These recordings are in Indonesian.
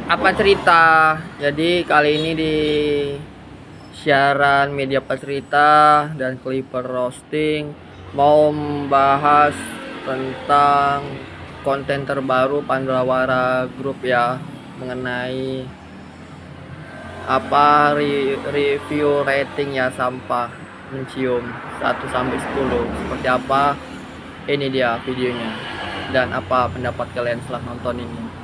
Apa cerita? Jadi kali ini di siaran media apa cerita dan Clipper Roasting mau membahas tentang konten terbaru Pandrawara Group ya, mengenai review rating ya sampah mencium 1 sampai 10. Seperti apa? Ini dia videonya. Dan apa pendapat kalian setelah nonton ini?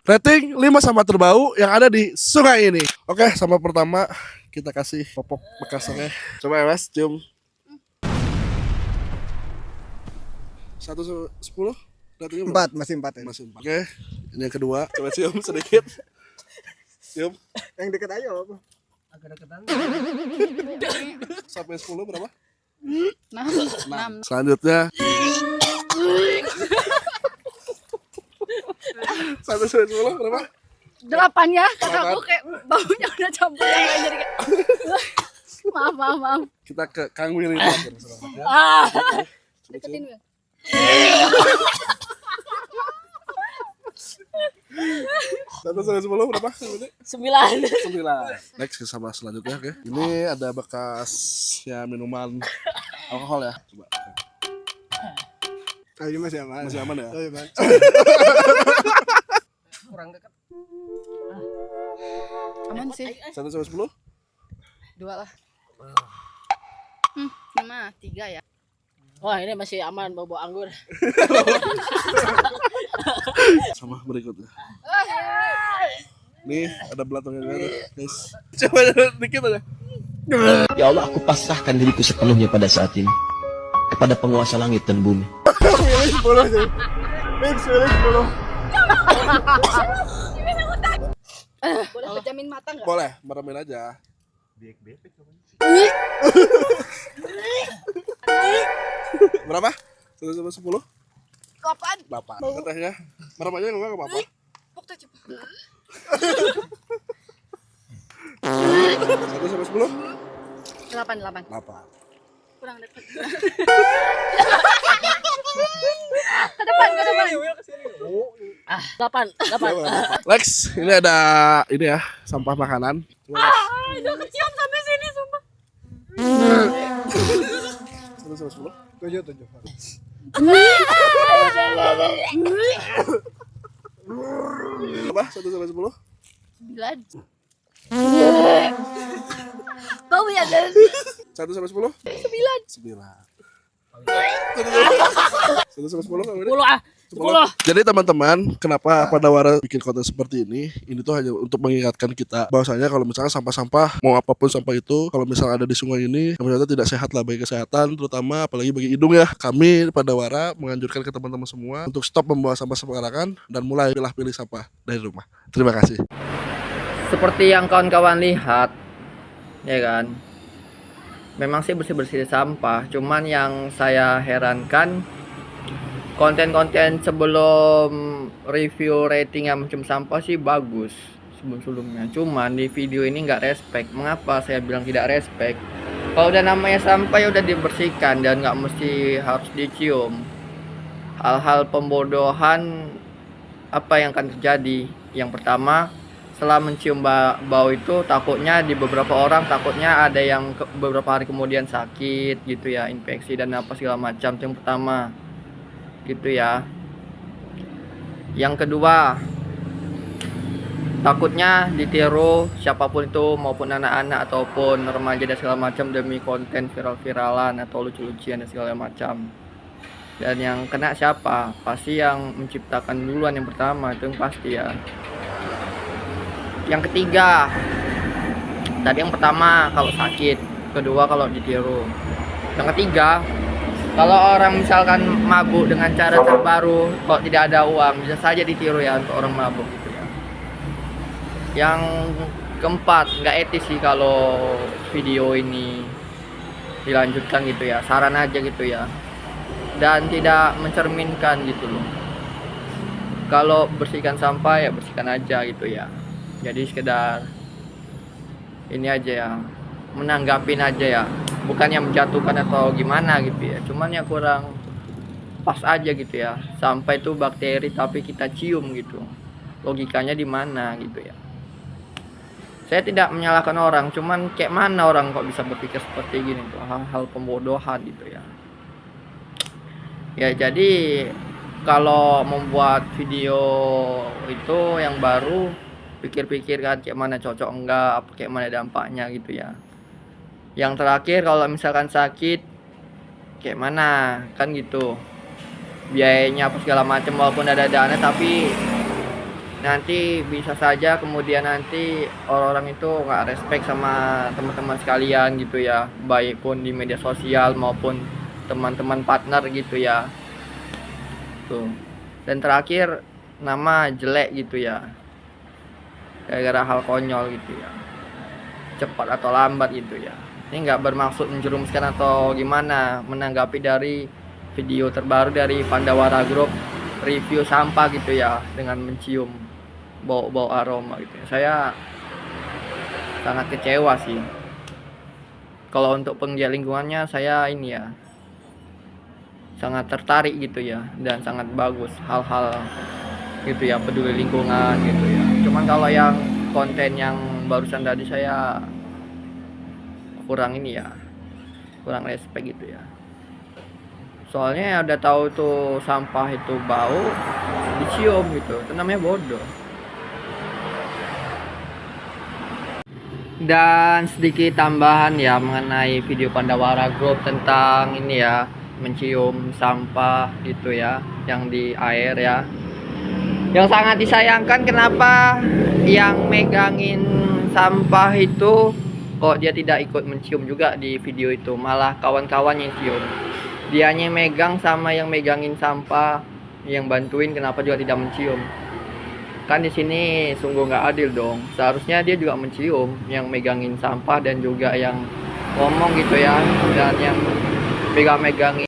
Rating 5 sampah terbau yang ada di sungai ini. Oke, sampah pertama kita kasih popok bekasnya. Coba ya mas, cium. 1-10 ratingnya berapa? 4, masih 4 ya. Masih 4. Oke, ini yang kedua. Coba cium sedikit. Cium. Yang deket aja apa? Agak deketan. Sampai 10 berapa? 6. Selanjutnya 1-10 berapa? 8 ya, kata Delapan. aku kayak baunya udah campur yang lain jadi kayak maaf. Kita ke Kang Willy terakhir. Ah, Coba deketin cium. gue. 1-10 berapa? Kang Willy? 9. 9. Next ke sama selanjutnya, oke. Ini ada bekas ya minuman alkohol ya. Coba. Ini masih aman. Masih aman ya? Masih aman. Kurang dekat. Aman sih. 1-10? 2 lah. 5, 3 ya. Wah ini masih aman bau anggur. Sama berikutnya. Nih ada belatangnya guys. Coba dikit aja. Ya Allah, aku pasrahkan diriku sepenuhnya pada saat ini kepada penguasa langit dan bumi. Pilih 10 sih. Fix pilih 10. Boleh berjamin mata enggak? Boleh, meremin aja. Berapa? 1-10? 8. 8. Katanya merem aja enggak apa-apa. Pokoknya cepet. 1-10? 8. 8. Kurang dekat. Ke depan. 8. Lex, ini ada ini ya, sampah makanan. Udah kecium sampai sini sumpah. 1-10? 7. Berapa? 1-10? 9. Bau ya dan 1-10? 9. 1-10 Kang Willy? 10 ah. 10. Jadi teman-teman, kenapa Pandawara bikin konten seperti ini? Ini tuh hanya untuk mengingatkan kita bahwasanya kalau misalnya sampah-sampah, mau apapun sampah itu, kalau misalnya ada di sungai ini, ternyata tidak sehat lah bagi kesehatan, terutama apalagi bagi hidung ya. Kami Pandawara menganjurkan ke teman-teman semua untuk stop membawa sampah sembarangan dan mulai pilih-pilih sampah dari rumah. Terima kasih. Seperti yang kawan-kawan lihat, ya kan, memang sih bersih-bersih sampah. Cuman yang saya herankan, konten-konten sebelum review rating yang mencium sampah sih bagus sebelum-sebelumnya. Cuman di video ini nggak respect. Mengapa saya bilang tidak respect? Kalau udah namanya sampah ya udah dibersihkan dan nggak mesti harus dicium. Hal-hal pembodohan apa yang akan terjadi? Yang pertama, setelah mencium bau itu takutnya di beberapa orang takutnya ada yang beberapa hari kemudian sakit gitu ya, infeksi dan apa segala macam. Itu yang pertama gitu ya. Yang kedua, takutnya ditiru siapapun itu, maupun anak-anak ataupun remaja dan segala macam demi konten viral-viralan atau lucu-lucuan dan segala macam. Dan yang kena siapa? Pasti yang menciptakan duluan yang pertama, itu yang pasti ya. Yang ketiga, tadi yang pertama kalau sakit, kedua kalau ditiru. Yang ketiga, kalau orang misalkan mabuk dengan cara terbaru, kok tidak ada uang, bisa saja ditiru ya untuk orang mabuk gitu ya. Yang keempat, nggak etis sih kalau video ini dilanjutkan gitu ya, saran aja gitu ya. Dan tidak mencerminkan gitu loh. Kalau bersihkan sampah ya bersihkan aja gitu ya. Jadi sekedar ini aja ya, menanggapin aja ya, bukannya menjatuhkan atau gimana gitu ya, cuman ya kurang pas aja gitu ya. Sampai tuh bakteri tapi kita cium gitu, logikanya di mana gitu ya. Saya tidak menyalahkan orang, cuman kayak mana orang kok bisa berpikir seperti gini tuh, hal-hal pembodohan gitu ya. Ya jadi kalau membuat video itu yang baru, pikir-pikir kan kayak mana cocok enggak, kayak mana dampaknya gitu ya. Yang terakhir kalau misalkan sakit kayak mana kan gitu, biayanya apa segala macam, walaupun ada dana tapi nanti bisa saja kemudian nanti orang-orang itu nggak respect sama teman-teman sekalian gitu ya, baik pun di media sosial maupun teman-teman partner gitu ya tuh. Dan terakhir nama jelek gitu ya, gara-gara hal konyol gitu ya, cepat atau lambat gitu ya. Ini nggak bermaksud menjerumuskan atau gimana, menanggapi dari video terbaru dari Pandawara Group review sampah gitu ya, dengan mencium bau-bau aroma gitu ya. Saya sangat kecewa sih. Kalau untuk penggiat lingkungannya saya ini ya sangat tertarik gitu ya, dan sangat bagus hal-hal gitu ya, peduli lingkungan gitu ya. Cuman kalau yang konten yang barusan tadi saya kurang ini ya, kurang respect gitu ya. Soalnya udah tahu tuh sampah itu bau, dicium gitu, itu namanya bodoh. Dan sedikit tambahan ya mengenai video Pandawara Group tentang ini ya, mencium sampah gitu ya, yang di air ya. Yang sangat disayangkan kenapa yang megangin sampah itu kok dia tidak ikut mencium juga di video itu, malah kawan-kawan yang cium. Dianya megang sama yang megangin sampah, yang bantuin kenapa juga tidak mencium. Kan di sini sungguh nggak adil dong. Seharusnya dia juga mencium yang megangin sampah dan juga yang ngomong gitu ya, dan yang megangin